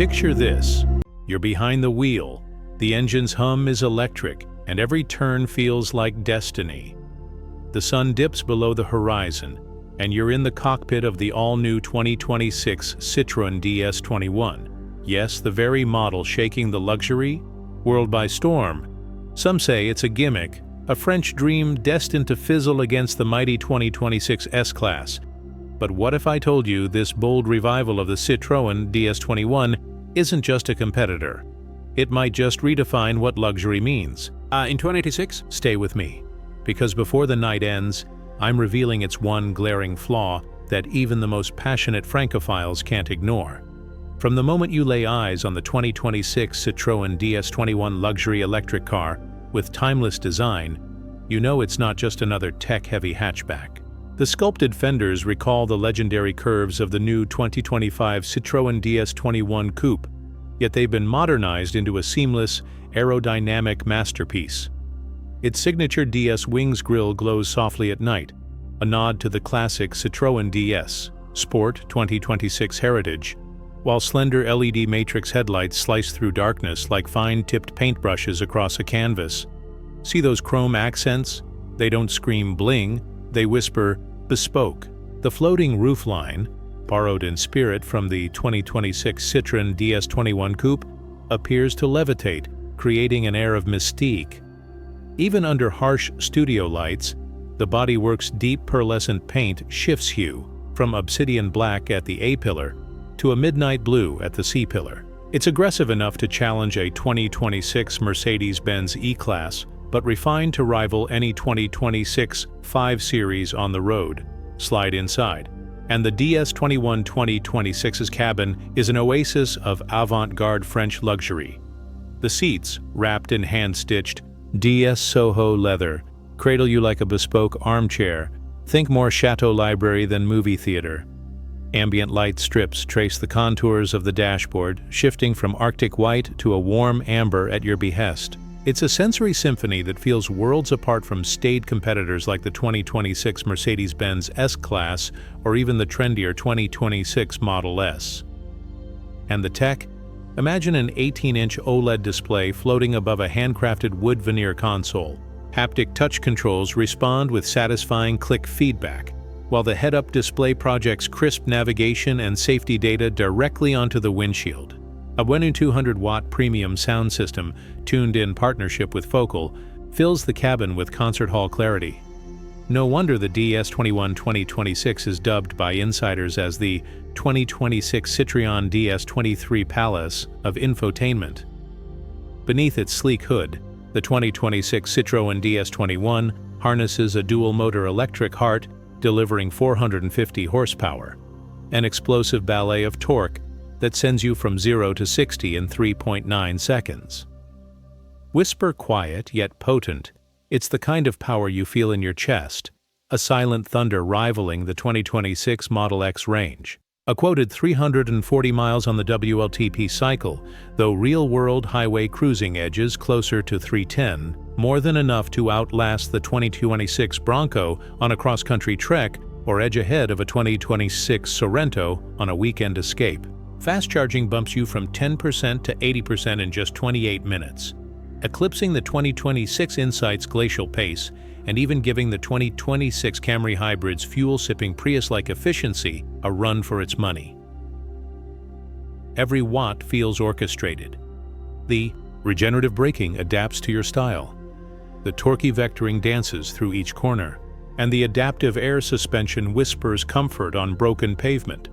Picture this. You're behind the wheel, the engine's hum is electric, and every turn feels like destiny. The sun dips below the horizon, and you're in the cockpit of the all-new 2026 Citroen DS21. Yes, the very model shaking the luxury world by storm. Some say it's a gimmick, a French dream destined to fizzle against the mighty 2026 S-Class. But what if I told you this bold revival of the Citroen DS21 isn't just a competitor? It might just redefine what luxury means. In 2086, stay with me, because before the night ends, I'm revealing its one glaring flaw that even the most passionate Francophiles can't ignore. From the moment you lay eyes on the 2026 Citroen DS21 luxury electric car with timeless design, you know it's not just another tech-heavy hatchback. The sculpted fenders recall the legendary curves of the new 2025 Citroen DS21 coupe, yet they've been modernized into a seamless, aerodynamic masterpiece. Its signature DS Wings grille glows softly at night, a nod to the classic Citroen DS Sport 2026 heritage, while slender LED matrix headlights slice through darkness like fine-tipped paintbrushes across a canvas. See those chrome accents? They don't scream bling, they whisper bespoke. The floating roofline, borrowed in spirit from the 2026 Citroen DS21 coupe, appears to levitate, creating an air of mystique. Even under harsh studio lights, the bodywork's deep pearlescent paint shifts hue from obsidian black at the A-pillar to a midnight blue at the C-pillar. It's aggressive enough to challenge a 2026 Mercedes-Benz E-Class, but refined to rival any 2026 5 Series on the road. Slide inside, and the DS21 2026's cabin is an oasis of avant-garde French luxury. The seats, wrapped in hand-stitched DS Soho leather, cradle you like a bespoke armchair. Think more Chateau Library than movie theater. Ambient light strips trace the contours of the dashboard, shifting from Arctic white to a warm amber at your behest. It's a sensory symphony that feels worlds apart from staid competitors like the 2026 Mercedes-Benz S-Class or even the trendier 2026 Model S. And the tech? Imagine an 18-inch OLED display floating above a handcrafted wood veneer console. Haptic touch controls respond with satisfying click feedback, while the head-up display projects crisp navigation and safety data directly onto the windshield. A 1200-watt premium sound system, tuned in partnership with Focal, fills the cabin with concert hall clarity. No wonder the DS21 2026 is dubbed by insiders as the 2026 Citroen DS23 Palace of infotainment. Beneath its sleek hood, the 2026 Citroen DS21 harnesses a dual-motor electric heart delivering 450 horsepower, an explosive ballet of torque that sends you from 0 to 60 in 3.9 seconds. Whisper quiet yet potent, it's the kind of power you feel in your chest, a silent thunder rivaling the 2026 Model X range. A quoted 340 miles on the WLTP cycle, though real-world highway cruising edges closer to 310, more than enough to outlast the 2026 Bronco on a cross-country trek or edge ahead of a 2026 Sorento on a weekend escape. Fast charging bumps you from 10% to 80% in just 28 minutes, eclipsing the 2026 Insight's glacial pace and even giving the 2026 Camry Hybrid's fuel-sipping Prius-like efficiency a run for its money. Every watt feels orchestrated. The regenerative braking adapts to your style. The torquey vectoring dances through each corner, and the adaptive air suspension whispers comfort on broken pavement,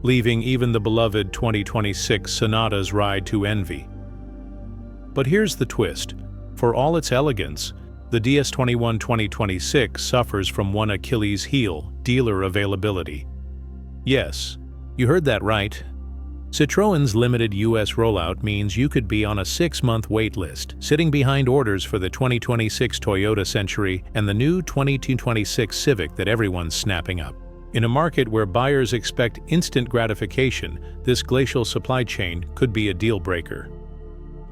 leaving even the beloved 2026 Sonata's ride to envy. But here's the twist. For all its elegance, the DS21 2026 suffers from one Achilles heel: dealer availability. Yes, you heard that right. Citroen's limited US rollout means you could be on a 6-month wait list, sitting behind orders for the 2026 Toyota Century and the new 2026 Civic that everyone's snapping up. In a market where buyers expect instant gratification, this glacial supply chain could be a deal-breaker.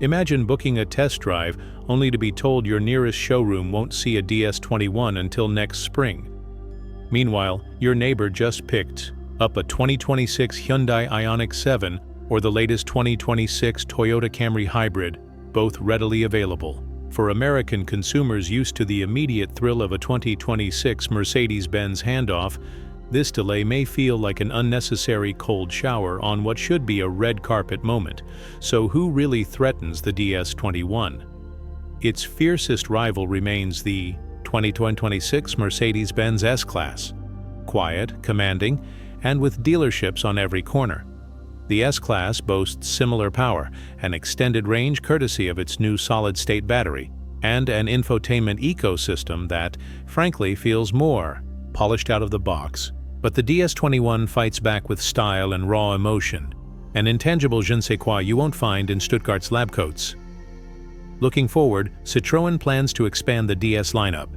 Imagine booking a test drive only to be told your nearest showroom won't see a DS21 until next spring. Meanwhile, your neighbor just picked up a 2026 Hyundai Ioniq 7 or the latest 2026 Toyota Camry Hybrid, both readily available. For American consumers used to the immediate thrill of a 2026 Mercedes-Benz handoff, this delay may feel like an unnecessary cold shower on what should be a red carpet moment. So who really threatens the DS21? Its fiercest rival remains the 2026 Mercedes-Benz S-Class. Quiet, commanding, and with dealerships on every corner. The S-Class boasts similar power, an extended range courtesy of its new solid-state battery, and an infotainment ecosystem that, frankly, feels more polished out of the box. But the DS21 fights back with style and raw emotion, an intangible je ne sais quoi you won't find in Stuttgart's lab coats. Looking forward, Citroën plans to expand the DS lineup.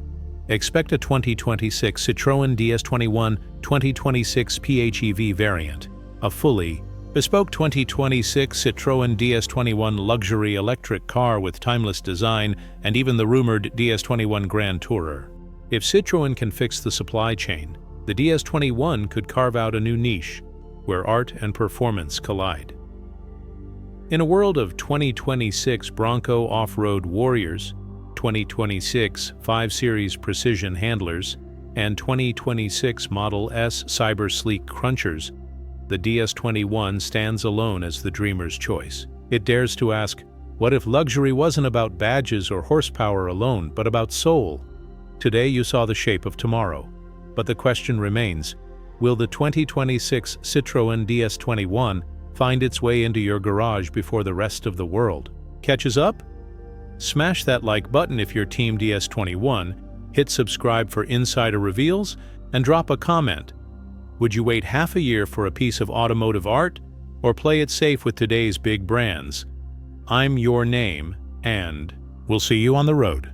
Expect a 2026 Citroën DS21 2026 PHEV variant, a fully bespoke 2026 Citroën DS21 luxury electric car with timeless design, and even the rumored DS21 Grand Tourer. If Citroën can fix the supply chain, the DS21 could carve out a new niche, where art and performance collide. In a world of 2026 Bronco off-road warriors, 2026 5 Series precision handlers, and 2026 Model S cyber sleek crunchers, the DS21 stands alone as the dreamer's choice. It dares to ask, what if luxury wasn't about badges or horsepower alone, but about soul? Today you saw the shape of tomorrow. But the question remains, will the 2026 Citroën DS21 find its way into your garage before the rest of the world catches up? Smash that like button if you're Team DS21, hit subscribe for insider reveals, and drop a comment. Would you wait half a year for a piece of automotive art, or play it safe with today's big brands? I'm your name, and we'll see you on the road.